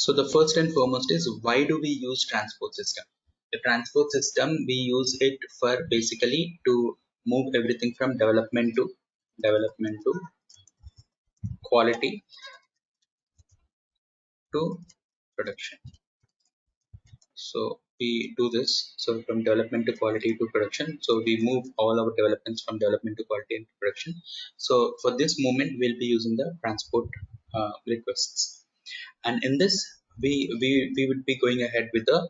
So the first and foremost is, why do we use transport system? The transport system, we use it for basically to move everything from development to quality to production. So we do this. So from development to quality to production. So we move all our developments from development to quality into production. So for this moment, we'll be using the transport requests. And in this, we would be going ahead with the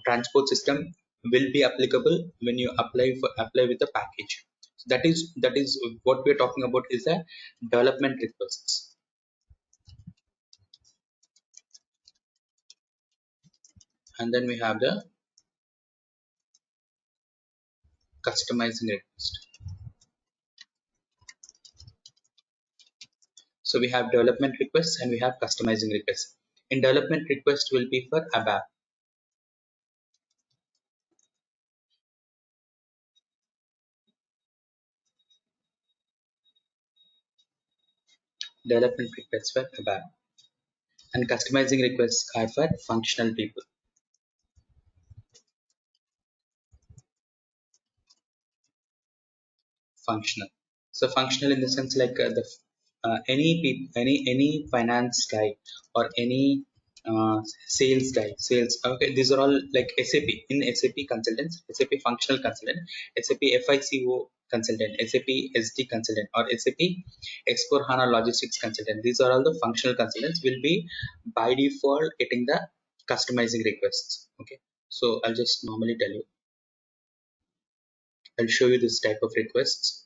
transport system will be applicable when you apply with the package. So that is what we're talking about is the development requests. And then we have the customizing request. So we have development requests and we have customizing requests. In development request will be for ABAP. Development requests for ABAP. And customizing requests are for functional people. Functional. So functional in the sense like the any finance guy or any sales guy, sales. Okay, these are all like SAP. In SAP consultants, SAP functional consultant, SAP FICO consultant, SAP SD consultant, or SAP S4 HANA logistics consultant. These are all the functional consultants will be by default getting the customizing requests. Okay, so I'll just normally tell you. I'll show you this type of requests.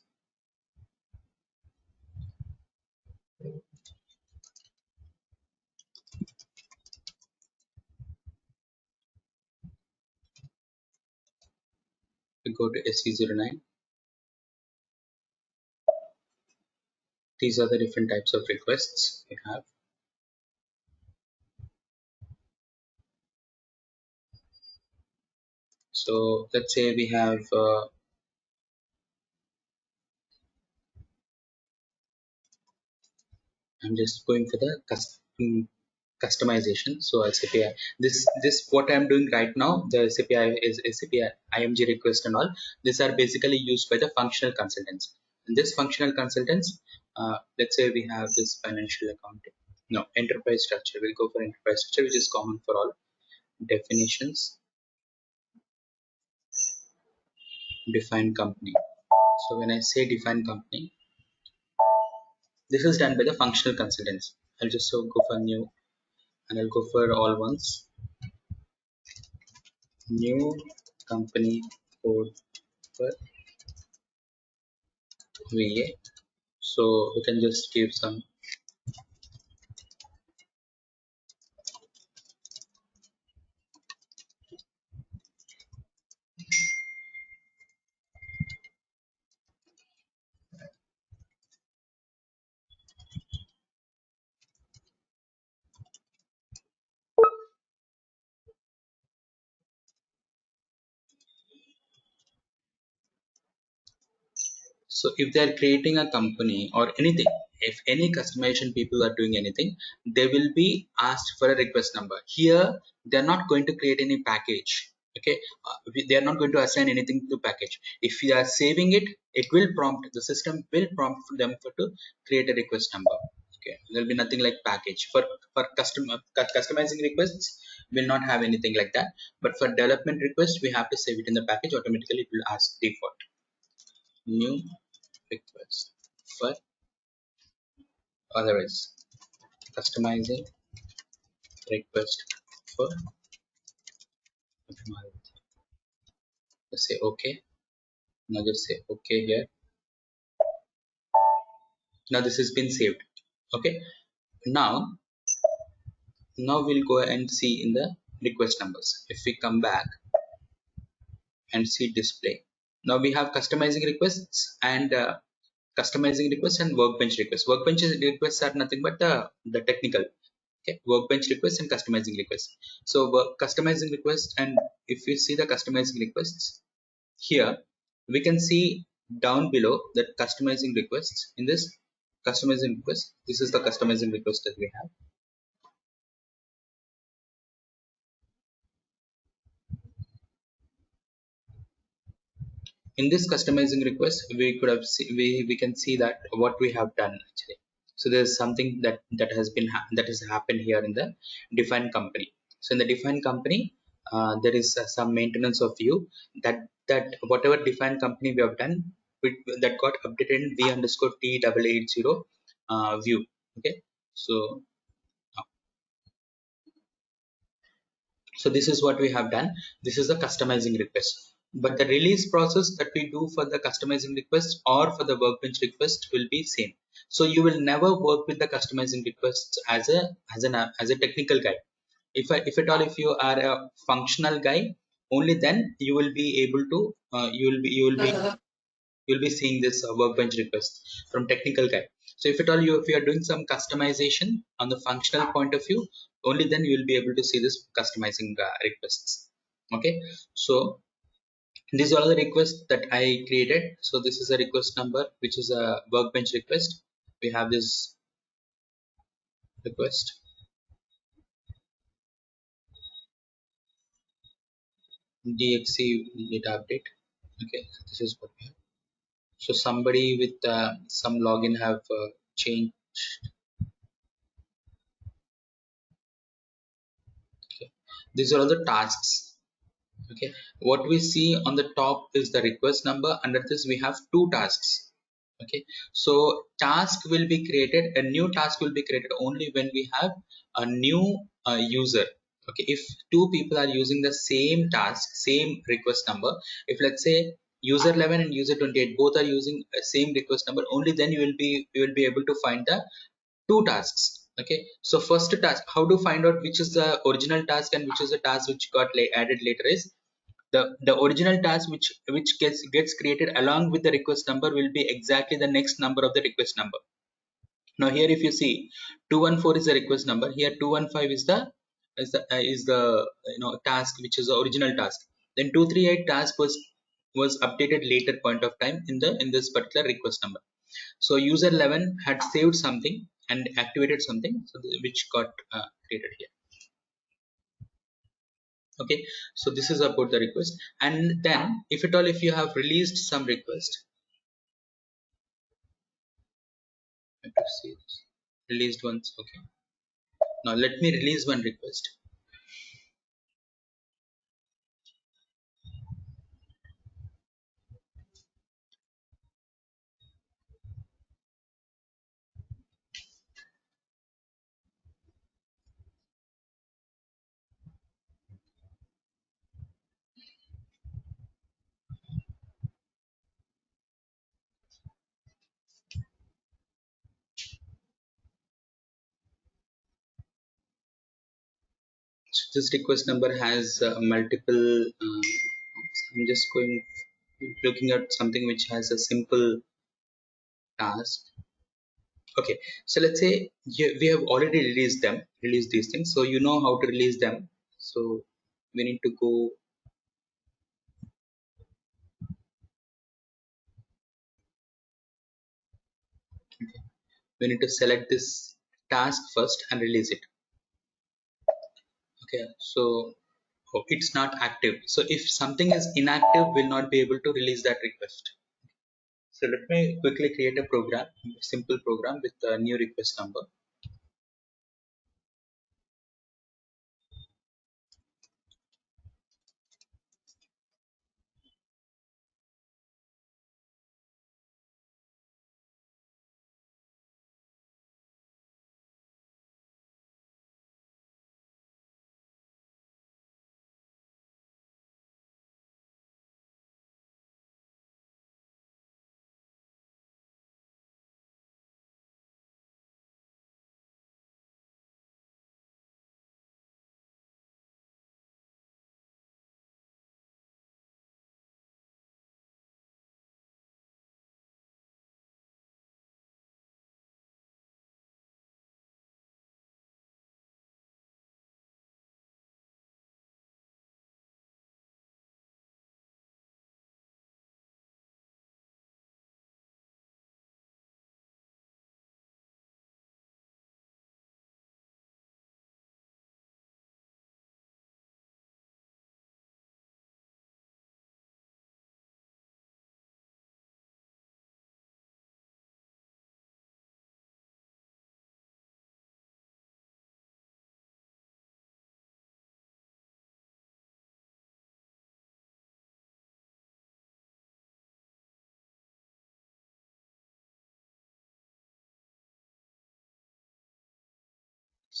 We go to SE09. These are the different types of requests we have. So let's say we have I'm just going for the customization. So SAP this what I'm doing right now, the SAP is SAP IMG request and all. These are basically used by the functional consultants. And this functional consultants, let's say we have this financial accounting. No, enterprise structure. We'll go for enterprise structure, which is common for all. Definitions, define company. So when I say define company, this is done by the functional consultants. I'll just go for new and I'll go for all ones. New company code for VA. So we can just give some. So if they are creating a company or anything, if any customization people are doing anything, they will be asked for a request number. Here, they are not going to create any package. Okay, they are not going to assign anything to package. If you are saving it, it will prompt, the system will prompt them to create a request number. Okay, there will be nothing like package for customizing requests. Will not have anything like that. But for development request, we have to save it in the package. Automatically, it will ask default new request for otherwise customizing request for functionality. Let's say okay. Now just say okay here. Now this has been saved. Okay. Now we'll go and see in the request numbers. If we come back and see display, now we have customizing requests and workbench requests. Workbench requests are nothing but the technical. Okay, workbench requests and customizing requests. So customizing requests, and if you see the customizing requests here, we can see down below that customizing requests. In this customizing request, this is the customizing request that we have. In this customizing request, we could have we can see that what we have done actually. So there's something that has been that has happened here in the defined company. So in the defined company, there is some maintenance of view, that whatever defined company we have done, that got updated in v underscore t double 80 view. Okay, so so this is what we have done. This is a customizing request. But the release process that we do for the customizing request or for the workbench request will be same. So you will never work with the customizing requests as a technical guy. If at all if you are a functional guy, only then you will be able to you'll be seeing this workbench request from technical guy. So if you are doing some customization on the functional point of view, only then you will be able to see this customizing requests. Okay, so these are all the requests that I created. So this is a request number, which is a workbench request. We have this request dxc data update. Okay, so this is what we have. So somebody with some login have changed. Okay, these are all the tasks. Okay, what we see on the top is the request number. Under this we have two tasks. Okay, so task will be created, a new task will be created only when we have a new user. Okay, if two people are using the same task, same request number, if let's say user 11 and user 28 both are using a same request number, only then you will be able to find the two tasks. Okay, so first task, how to find out which is the original task and which is the task which got added later is the original task which gets created along with the request number will be exactly the next number of the request number. Now here if you see 214 is the request number, here 215 is the task which is the original task. Then 238 task was updated later point of time in this particular request number. So user 11 had saved something and activated something, so which got created here. Okay, so this is about the request. And then if at all if you have released some request, let us see this. Released ones. Okay, now let me release one request. So this request number has multiple I'm just going looking at something which has a simple task. Okay, so let's say we have already released these things, so you know how to release them. So we need to go. We need to select this task first and release it. Okay, so it's not active. So if something is inactive, we'll not be able to release that request. So let me quickly create a program, simple program with a new request number.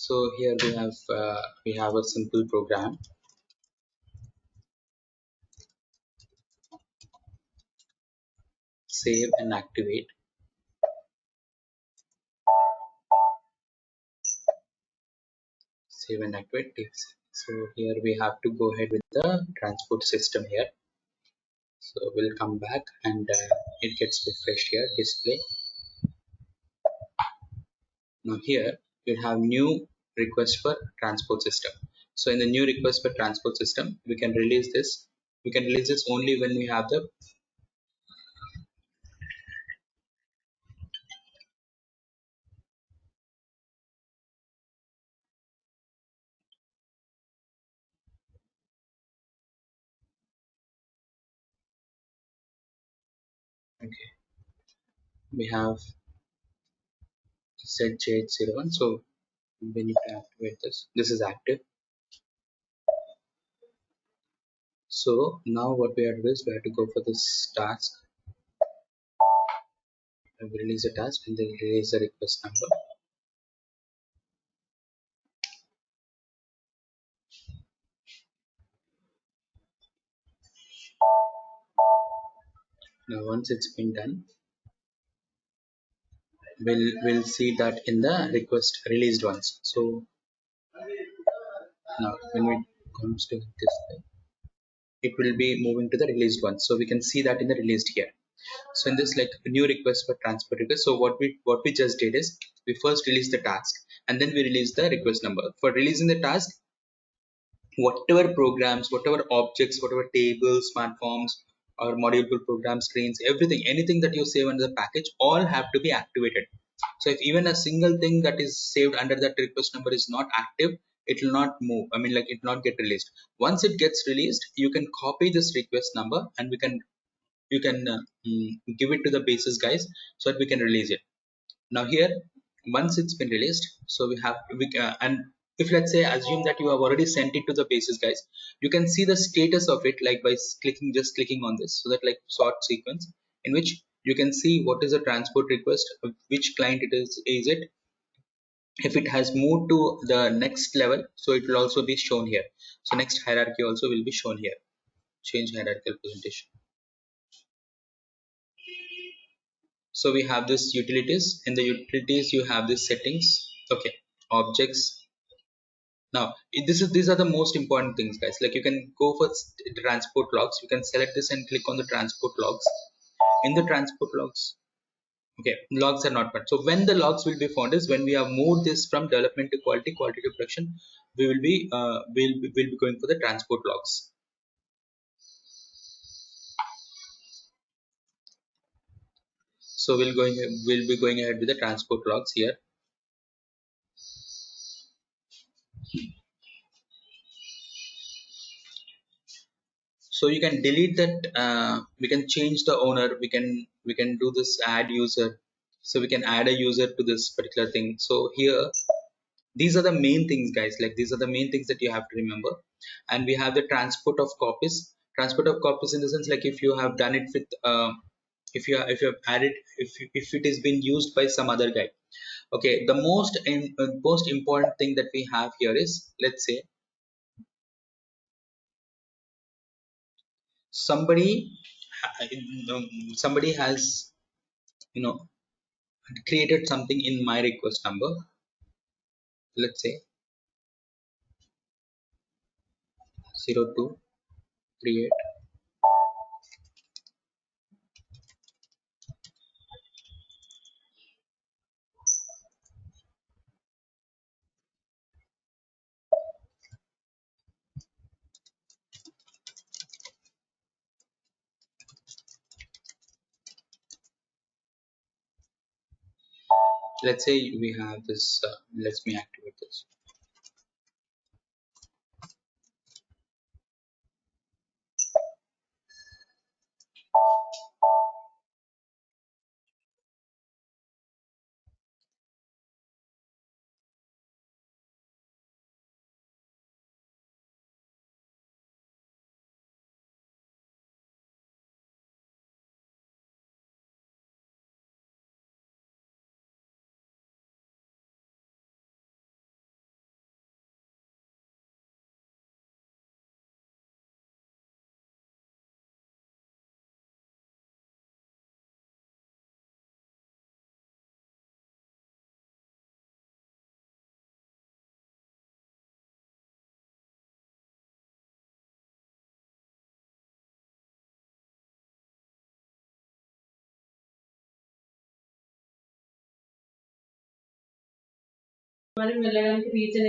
So here we have a simple program. Save and activate. Save and activate takes. So here we have to go ahead with the transport system here. So we'll come back and it gets refreshed here, display. Now here you have new request for transport system. So in the new request for transport system, we can release this. We can release this only when we have the, okay, we have set J801. So we need to activate this. This is active. So now what we have to do is we have to go for this task and we release the task and then release the request number. Now once it's been done, we'll see that in the request released ones. So now when it comes to this, it will be moving to the released one. So we can see that in the released here. So in this, like new request for transport request. So what we just did is we first release the task and then we release the request number. For releasing the task, whatever programs, whatever objects, whatever tables, smart forms, or modulable program screens, everything, anything that you save under the package, all have to be activated. So if even a single thing that is saved under that request number is not active, it will not move. I mean, like it will not get released. Once it gets released, you can copy this request number and you can give it to the basis guys so that we can release it. Now here, once it's been released, so and if let's say assume that you have already sent it to the basis guys, you can see the status of it like by clicking on this, so that like sort sequence in which you can see what is the transport request, which client is it, if it has moved to the next level, so it will also be shown here. So next hierarchy also will be shown here. Change hierarchical presentation. So we have this utilities. In the utilities you have this settings. Okay, objects. Now these are the most important things guys. Like you can go for transport logs, you can select this and click on the transport logs. In the transport logs, okay, logs are not found. So when the logs will be found is when we have moved this from development to quality, quality to production, we will be will be going for the transport logs. So we'll be going ahead with the transport logs here. So you can delete that, we can change the owner, we can do this add user. So we can add a user to this particular thing. So here these are the main things guys, like these are the main things that you have to remember. And we have the transport of copies. Transport of copies in the sense, like if you have done it with if you have added, if it is being used by some other guy. Okay, the most important thing that we have here is, let's say somebody somebody has, you know, created something in my request number. Let's say 02 create. Let's say we have this, let me activate this. మరి వెళ్ళడానికి reason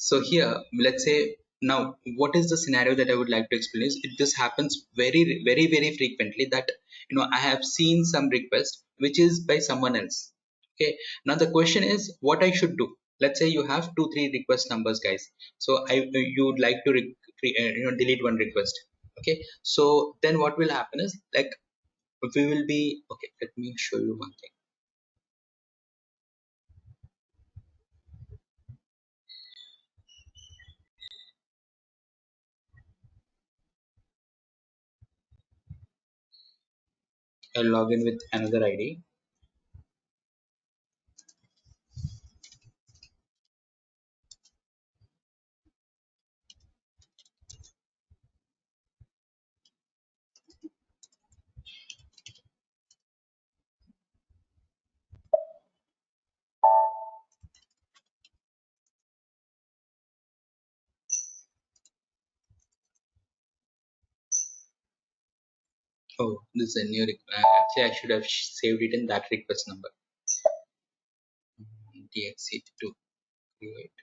So here, let's say now, what is the scenario that I would like to explain is this happens very frequently, that I have seen some request which is by someone else. Okay, now the question is what I should do. Let's say you have two three request numbers, guys. So you would like to delete one request. Okay, so then what will happen is, like, we will be okay, let me show you one thing. I'll log in with another ID. Oh, this is a new actually I should have saved it in that request number. DXC2 create.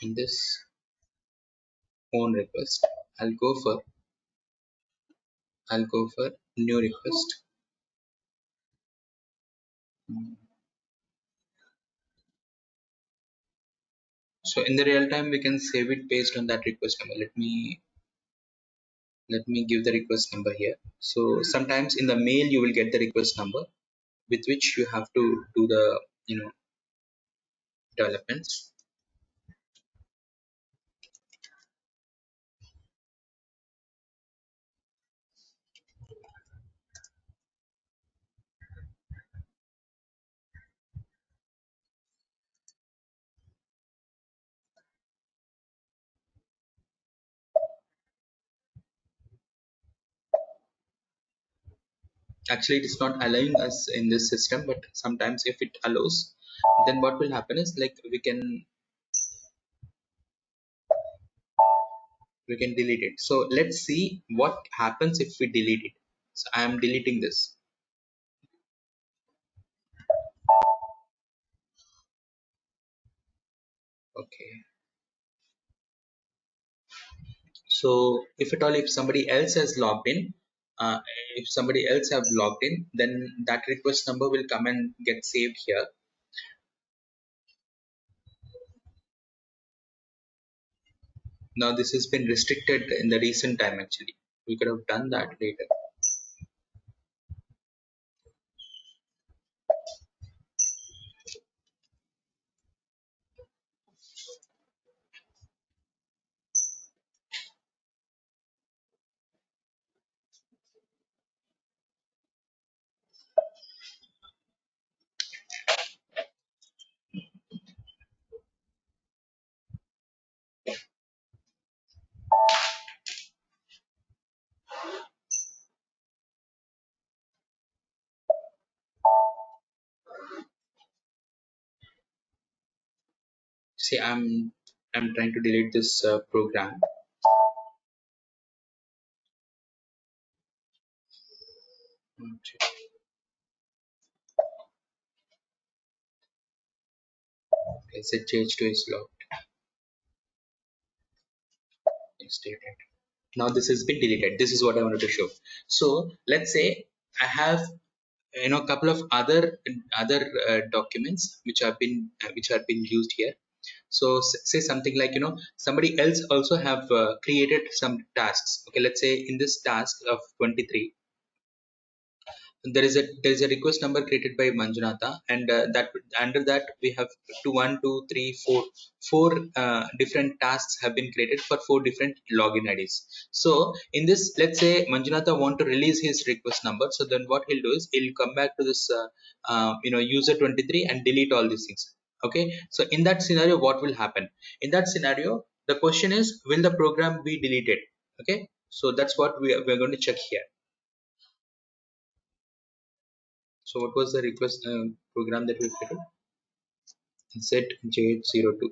In this own request, I'll go for new request. Mm. So in the real time, we can save it based on that request number. Let me give the request number here. So sometimes in the mail you will get the request number with which you have to do the developments. Actually, it is not allowing us in this system, but sometimes if it allows, then what will happen is, like, we can delete it. So let's see what happens if we delete it. So I am deleting this. Okay, so if at all, if somebody else has logged in, uh, if somebody else have logged in, then that request number will come and get saved here. Now this has been restricted in the recent time. Actually, we could have done that later. See, I'm trying to delete this program. Okay, SH2 is logged. Stated. Now this has been deleted. This is what I wanted to show. So let's say I have a couple of other documents which have been used here. So say something like, somebody else also have created some tasks. Okay, let's say in this task of 23, there is a request number created by Manjunatha, and that under that we have two, one, two, three, four different tasks have been created for four different login IDs. So in this, let's say Manjunatha want to release his request number. So then what he'll do is he'll come back to this user 23 and delete all these things. Okay, so in that scenario, what will happen? In that scenario, the question is, will the program be deleted? Okay, So that's what we're going to check here. So what was the request program that we created? ZJ02.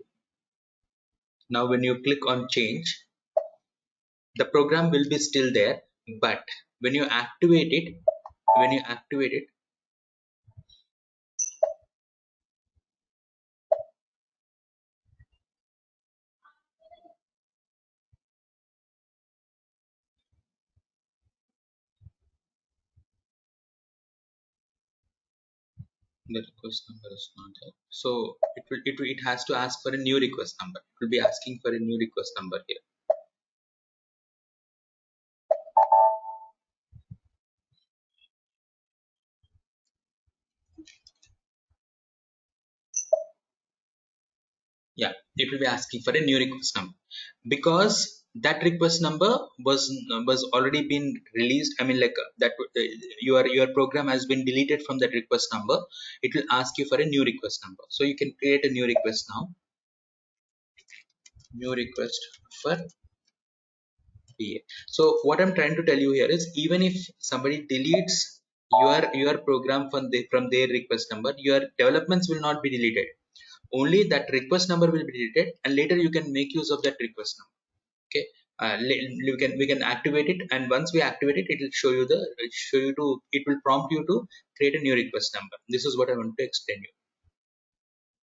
Now when you click on change, the program will be still there, but when you activate it, when you activate it, the request number is not there. So it has to ask for a new request number. It will be asking for a new request number here. Yeah, it will be asking for a new request number because that request number was already been released. I mean, like that your program has been deleted from that request number. It will ask you for a new request number. So you can create a new request now. New request for PA. So what I'm trying to tell you here is, even if somebody deletes your program from their request number, your developments will not be deleted. Only that request number will be deleted, and later you can make use of that request number. Okay, we can activate it, and once we activate it, it will show you it will prompt you to create a new request number. This is what I want to explain you.